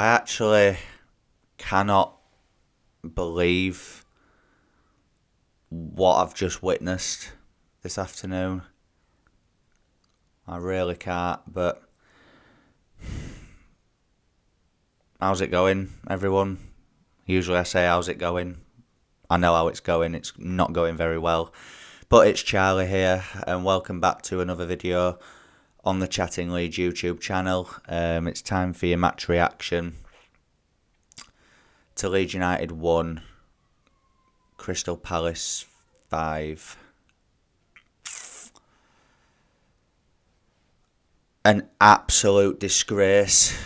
I actually cannot believe what I've just witnessed this afternoon. I really can't, but how's it going, everyone? Usually I say, how's it going? I know how it's going. It's not going very well. But it's Charlie here, and welcome back to another video on the Chatting Leeds YouTube channel. It's time for your match reaction to Leeds United 1, Crystal Palace 5. An absolute disgrace.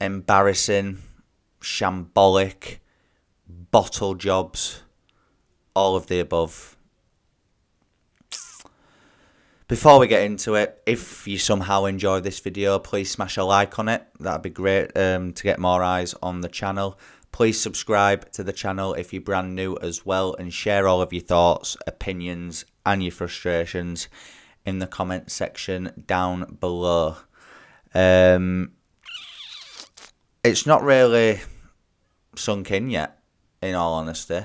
Embarrassing, shambolic, bottle jobs, all of the above. Before we get into it, if you somehow enjoyed this video, please smash a like on it. That'd be great to get more eyes on the channel. Please subscribe to the channel if you're brand new as well, and share all of your thoughts, opinions and your frustrations in the comment section down below. It's not really sunk in yet, in all honesty.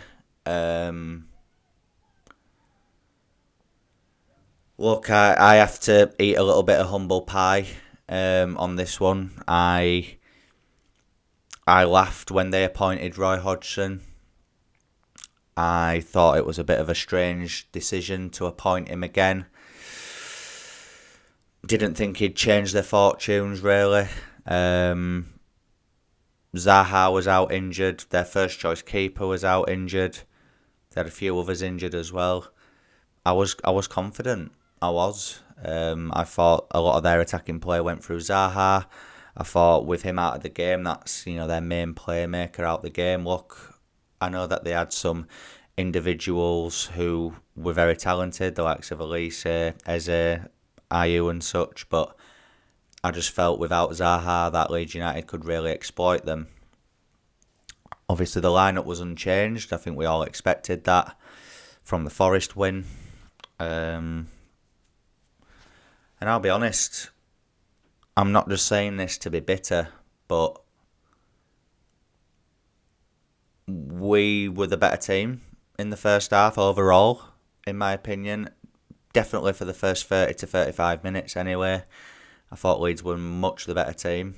Look, I have to eat a little bit of humble pie on this one. I laughed when they appointed Roy Hodgson. I thought it was a bit of a strange decision to appoint him again. Didn't think he'd change their fortunes, really. Zaha was out injured. Their first choice keeper was out injured. They had a few others injured as well. I was confident. I was. I thought a lot of their attacking play went through Zaha. I thought with him out of the game, that's their main playmaker out the game. Look, I know that they had some individuals who were very talented, the likes of Elise, Eze, Ayew and such, but I just felt without Zaha that Leeds United could really exploit them. Obviously the lineup was unchanged. I think we all expected that from the Forest win. And I'll be honest, I'm not just saying this to be bitter, but we were the better team in the first half overall, in my opinion. Definitely for the first 30 to 35 minutes anyway. I thought Leeds were much the better team.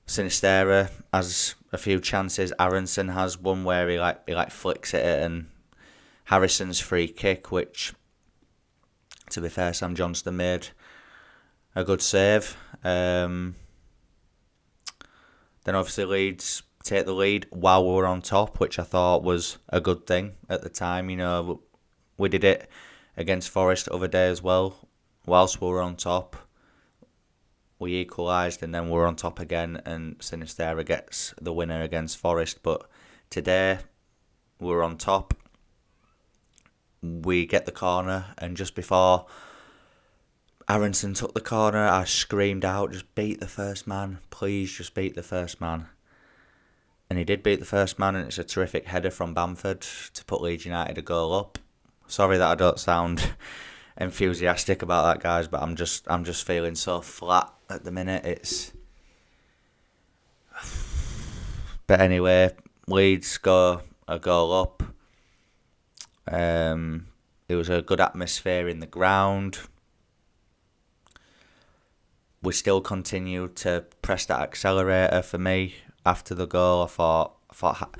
Sinistera has a few chances. Aronson has one where he flicks at it, and Harrison's free kick, which, to be fair, Sam Johnston made a good save. Then obviously Leeds take the lead while we were on top, which I thought was a good thing at the time. We did it against Forest the other day as well. Whilst we were on top, we equalised and then we were on top again, and Sinistera gets the winner against Forest. But today we were on top. We get the corner, and just before Aronson took the corner, I screamed out, just beat the first man. Please, just beat the first man. And he did beat the first man, and it's a terrific header from Bamford to put Leeds United a goal up. Sorry that I don't sound enthusiastic about that, guys, but I'm just feeling so flat at the minute. But anyway, Leeds go a goal up. There was a good atmosphere in the ground. We still continued to press that accelerator. For me, after the goal, I thought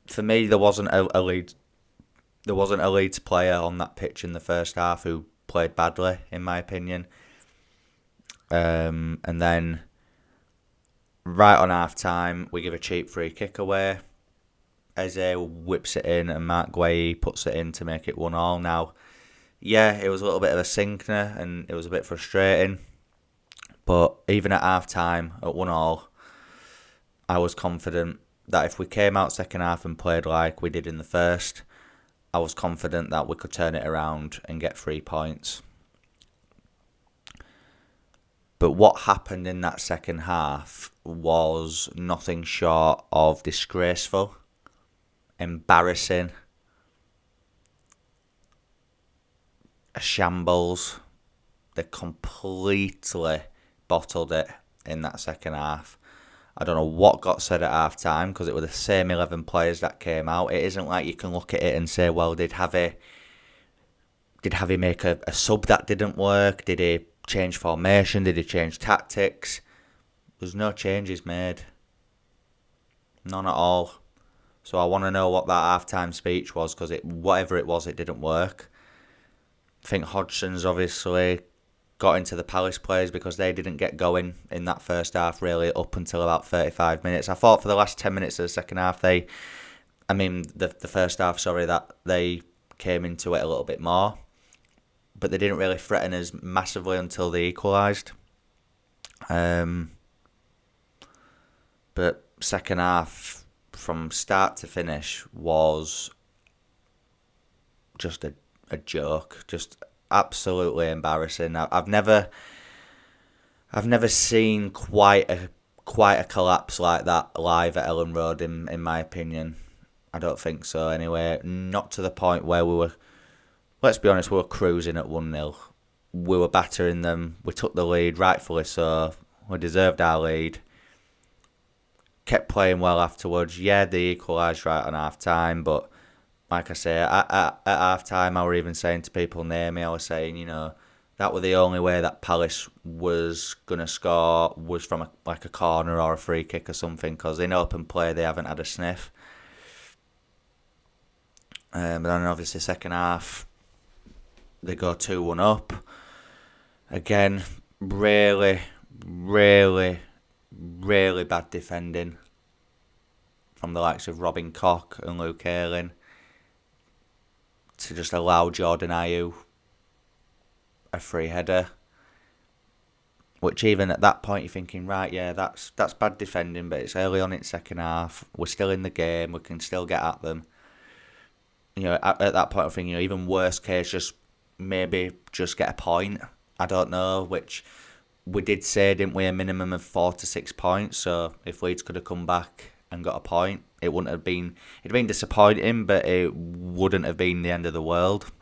for me there wasn't a Leeds player on that pitch in the first half who played badly, in my opinion. And then right on half time, we give a cheap free kick away. Eze whips it in, and Mark Gueye puts it in to make it 1-1. Now, yeah, it was a little bit of a sinker, and it was a bit frustrating. But even at half time, at 1-1, I was confident that if we came out second half and played like we did in the first, I was confident that we could turn it around and get 3 points. But what happened in that second half was nothing short of disgraceful, embarrassing, a shambles. They completely bottled it in that second half. I don't know what got said at half time because it were the same 11 players that came out. It isn't like you can look at it and say, well, did Javi make a sub that didn't work? Did he change formation? Did he change tactics? There's no changes made. None at all. So I want to know what that half-time speech was because whatever it was, it didn't work. I think Hodgson's obviously got into the Palace players because they didn't get going in that first half really up until about 35 minutes. I thought for the last 10 minutes of the second half, the first half, that they came into it a little bit more. But they didn't really threaten us massively until they equalised. But second half, from start to finish, was just a joke. Just absolutely embarrassing. I've never seen quite a collapse like that live at Ellen Road. In my opinion, I don't think so. Anyway, not to the point where we were. Let's be honest, we were cruising at 1-0. We were battering them. We took the lead, rightfully so. We deserved our lead. Kept playing well afterwards. Yeah, they equalised right on half time, but like I say, at half time, I were even saying to people near me, I was saying, that were the only way that Palace was going to score was from a corner or a free kick or something, because in open play, they haven't had a sniff. But then obviously, second half, they go 2-1 up. Again, really, really, really bad defending from the likes of Robin Koch and Luke Ayling to just allow Jordan Ayew a free header, which even at that point you're thinking, right, yeah, that's bad defending, but it's early on in second half, we're still in the game, we can still get at them. At that point I think, even worst case, just get a point. I don't know, which we did say, didn't we, a minimum of 4 to 6 points. So if Leeds could have come back and got a point, it wouldn't have been. It'd been disappointing, but it wouldn't have been the end of the world.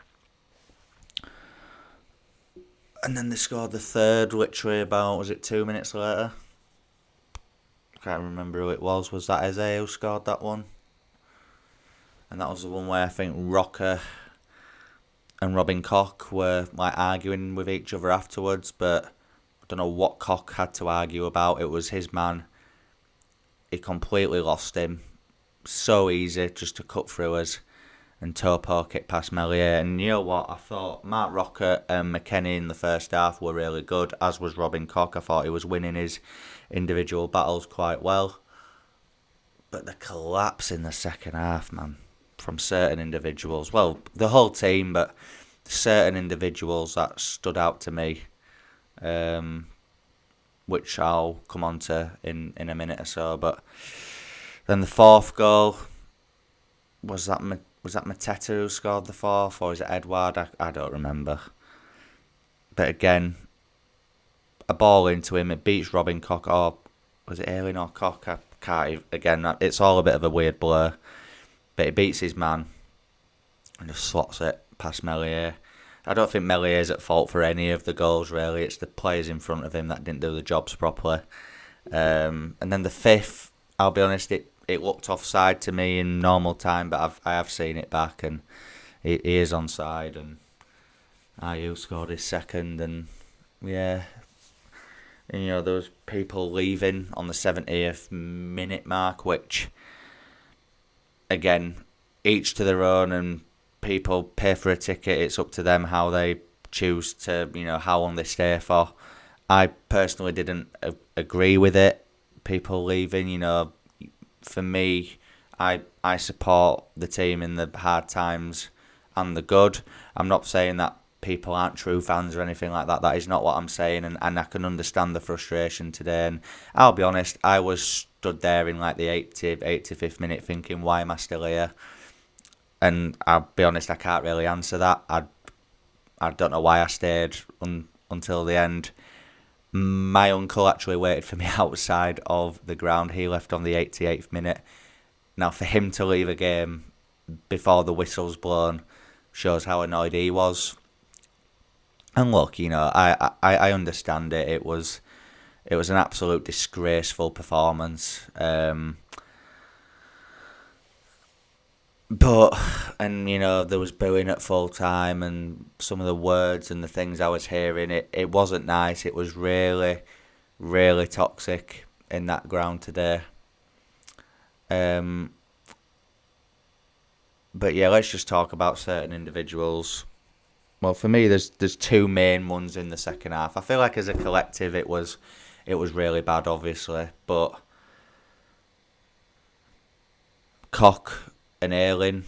And then they scored the third, literally about 2 minutes later. I can't remember who it was. Was that Eze who scored that one? And that was the one where I think Rocker and Robin Koch were arguing with each other afterwards, but I don't know what Koch had to argue about. It was his man. He completely lost him. So easy just to cut through us. And Topo kicked past Melier. And you know what? I thought Mark Rocker and McKennie in the first half were really good, as was Robin Koch. I thought he was winning his individual battles quite well. But the collapse in the second half, man, from certain individuals. Well, the whole team, but certain individuals that stood out to me, which I'll come on to in a minute or so. But then the fourth goal, was that Mateta who scored the fourth, or is it Edouard? I don't remember. But again, a ball into him, it beats Robin Koch, or was it Ayling or Koch? I can't. Again, it's all a bit of a weird blur. But he beats his man and just slots it past Melier. I don't think Melier's at fault for any of the goals, really. It's the players in front of him that didn't do the jobs properly. And then the fifth, I'll be honest, it looked offside to me in normal time, but I have seen it back, and he is onside. And Ayew scored his second, and yeah. And, there was people leaving on the 70th minute mark, which, again, each to their own, and people pay for a ticket. It's up to them how they choose to, how long they stay for. I personally didn't agree with it. People leaving, for me, I support the team in the hard times and the good. I'm not saying that people aren't true fans or anything like that. That is not what I'm saying, and I can understand the frustration today. And I'll be honest, I was stood there in the 85th minute thinking, why am I still here? And I'll be honest, I can't really answer that. I don't know why I stayed until the end. My uncle actually waited for me outside of the ground. He left on the 88th minute. Now, for him to leave a game before the whistle's blown shows how annoyed he was. And look, I understand it. It was It was an absolute disgraceful performance. And there was booing at full time, and some of the words and the things I was hearing, it wasn't nice. It was really, really toxic in that ground today. But yeah, let's just talk about certain individuals. Well, for me, there's two main ones in the second half. I feel like as a collective, it was really bad, obviously, but Koch and Ayling,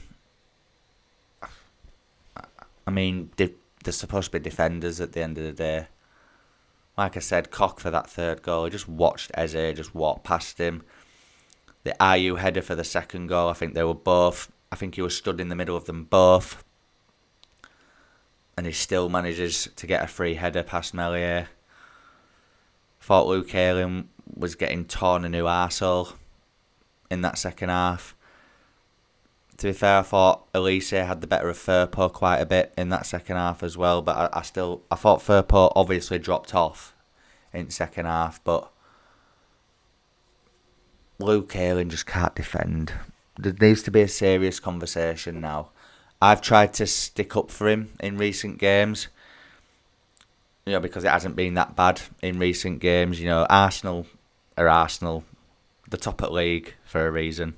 I mean, they're supposed to be defenders at the end of the day. Like I said, Koch for that third goal, he just watched Eze just walk past him. The IU header for the second goal, I think he was stood in the middle of them both. And he still manages to get a free header past Melier. Thought Luke Ayling was getting torn a new arsehole in that second half. To be fair, I thought Elise had the better of Firpo quite a bit in that second half as well. But I thought Firpo obviously dropped off in second half. But Luke Ayling just can't defend. There needs to be a serious conversation now. I've tried to stick up for him in recent games, because it hasn't been that bad in recent games. Arsenal are Arsenal, the top at league for a reason.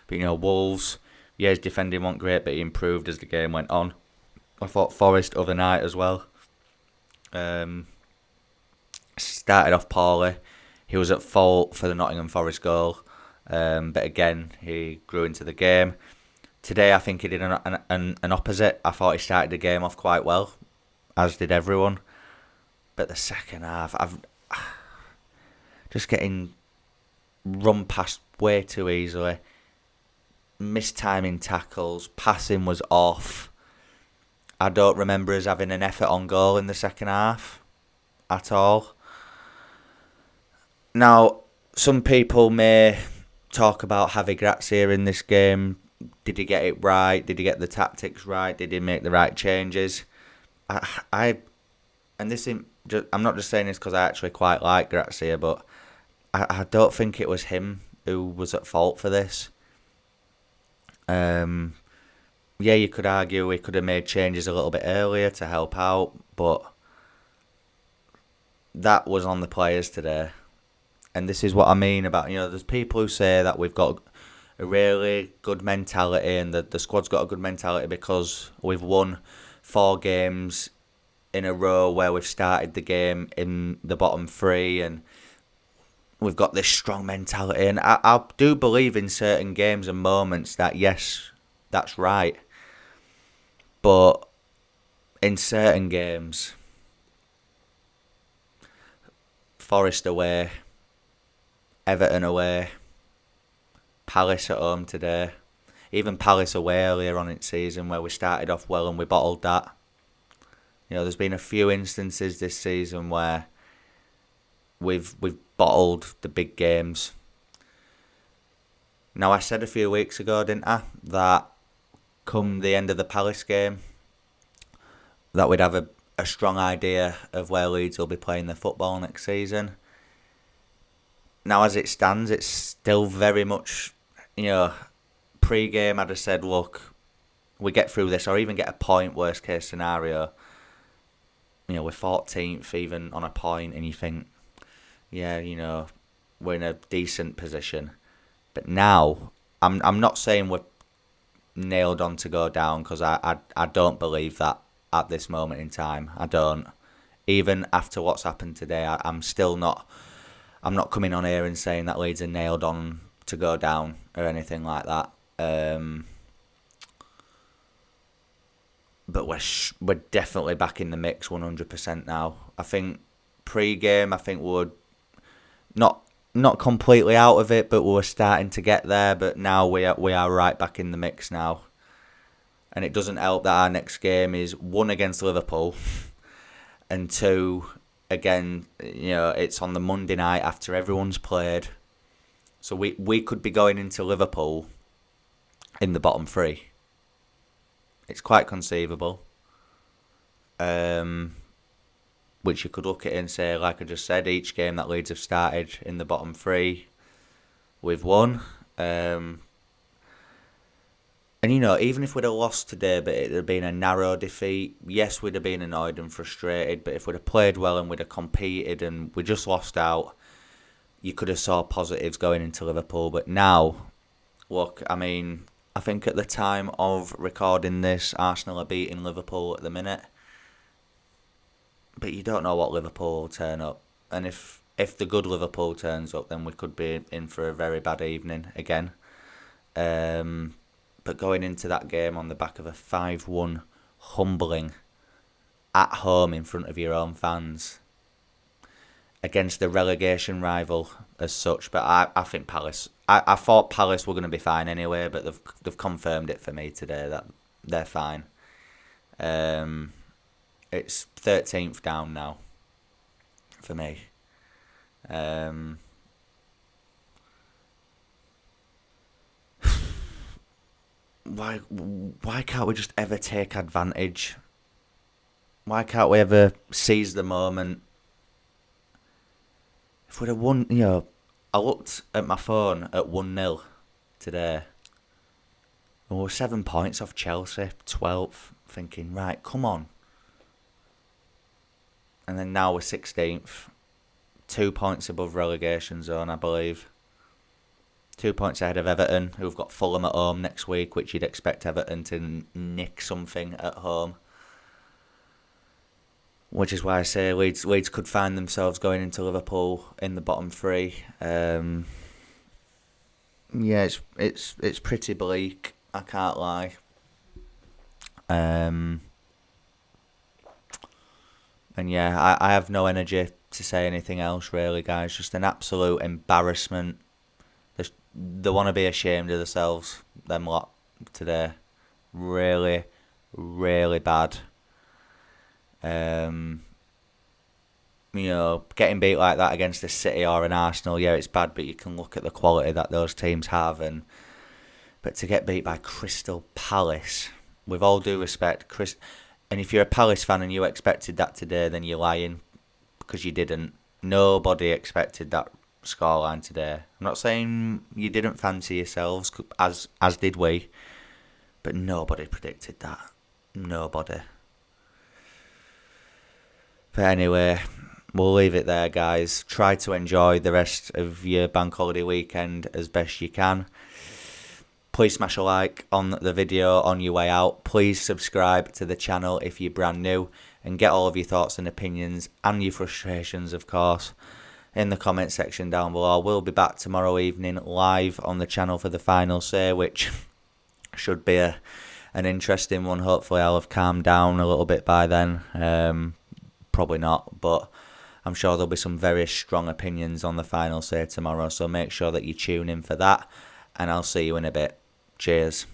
But Wolves, his defending wasn't great, but he improved as the game went on. I thought Forest other night as well. Started off poorly. He was at fault for the Nottingham Forest goal, but again he grew into the game. Today, I think he did an opposite. I thought he started the game off quite well, as did everyone. But the second half, I've just getting run past way too easily. Mistiming tackles, passing was off. I don't remember us having an effort on goal in the second half at all. Now, some people may talk about Javi Gracia in this game. Did he get it right? Did he get the tactics right? Did he make the right changes? I'm not just saying this because I actually quite like Gracia, but I don't think it was him who was at fault for this. You could argue he could have made changes a little bit earlier to help out, but that was on the players today. And this is what I mean about, there's people who say that we've got a really good mentality and the squad's got a good mentality because we've won 4 games in a row where we've started the game in the bottom 3 and we've got this strong mentality. And I do believe in certain games and moments that, yes, that's right. But in certain games, Forest away, Everton away, Palace at home today, even Palace away earlier on in season where we started off well and we bottled that. There's been a few instances this season where we've bottled the big games. Now, I said a few weeks ago, didn't I, that come the end of the Palace game, that we'd have a strong idea of where Leeds will be playing their football next season. Now, as it stands, it's still very much, pre-game I'd have said, look, we get through this or even get a point, worst case scenario. We're 14th even on a point and you think, we're in a decent position. But now, I'm not saying we're nailed on to go down because I don't believe that at this moment in time. I don't. Even after what's happened today, I'm still not... I'm not coming on here and saying that Leeds are nailed on to go down or anything like that. But we're definitely back in the mix 100% now. I think pre-game, we were not completely out of it, but we were starting to get there. But now we are right back in the mix now. And it doesn't help that our next game is 1 against Liverpool and 2... Again, it's on the Monday night after everyone's played. So we could be going into Liverpool in the bottom 3. It's quite conceivable. which you could look at it and say, like I just said, each game that Leeds have started in the bottom three, we've won. And, even if we'd have lost today, but it had been a narrow defeat, yes, we'd have been annoyed and frustrated, but if we'd have played well and we'd have competed and we just lost out, you could have saw positives going into Liverpool. But now, look, I think at the time of recording this, Arsenal are beating Liverpool at the minute. But you don't know what Liverpool will turn up. And if the good Liverpool turns up, then we could be in for a very bad evening again. But going into that game on the back of a 5-1 humbling at home in front of your own fans against a relegation rival as such. But I think Palace... I thought Palace were going to be fine anyway, but they've confirmed it for me today that they're fine. It's 13th down now for me. Why can't we just ever take advantage? Why can't we ever seize the moment? If we'd have won, I looked at my phone at 1-0 today. And we were 7 points off Chelsea, 12th, thinking, right, come on. And then now we're 16th, 2 points above relegation zone, I believe. 2 points ahead of Everton, who've got Fulham at home next week, which you'd expect Everton to nick something at home. Which is why I say Leeds could find themselves going into Liverpool in the bottom three. Yeah, it's pretty bleak, I can't lie. And yeah, I have no energy to say anything else really, guys. Just an absolute embarrassment. They want to be ashamed of themselves, them lot, today. Really, really bad. Getting beat like that against a City or an Arsenal, yeah, it's bad, but you can look at the quality that those teams have. But to get beat by Crystal Palace, with all due respect, and if you're a Palace fan and you expected that today, then you're lying, because you didn't. Nobody expected that scoreline today. I'm not saying you didn't fancy yourselves, as did we, but nobody predicted that. Nobody. But anyway, we'll leave it there, guys. Try to enjoy the rest of your bank holiday weekend as best you can. Please smash a like on the video on your way out. Please subscribe to the channel if you're brand new, and get all of your thoughts and opinions and your frustrations, of course, in the comment section down below. We'll be back tomorrow evening live on the channel for the final say, which should be an interesting one. Hopefully I'll have calmed down a little bit by then. Probably not, but I'm sure there'll be some very strong opinions on the final say tomorrow, so make sure that you tune in for that, and I'll see you in a bit. Cheers.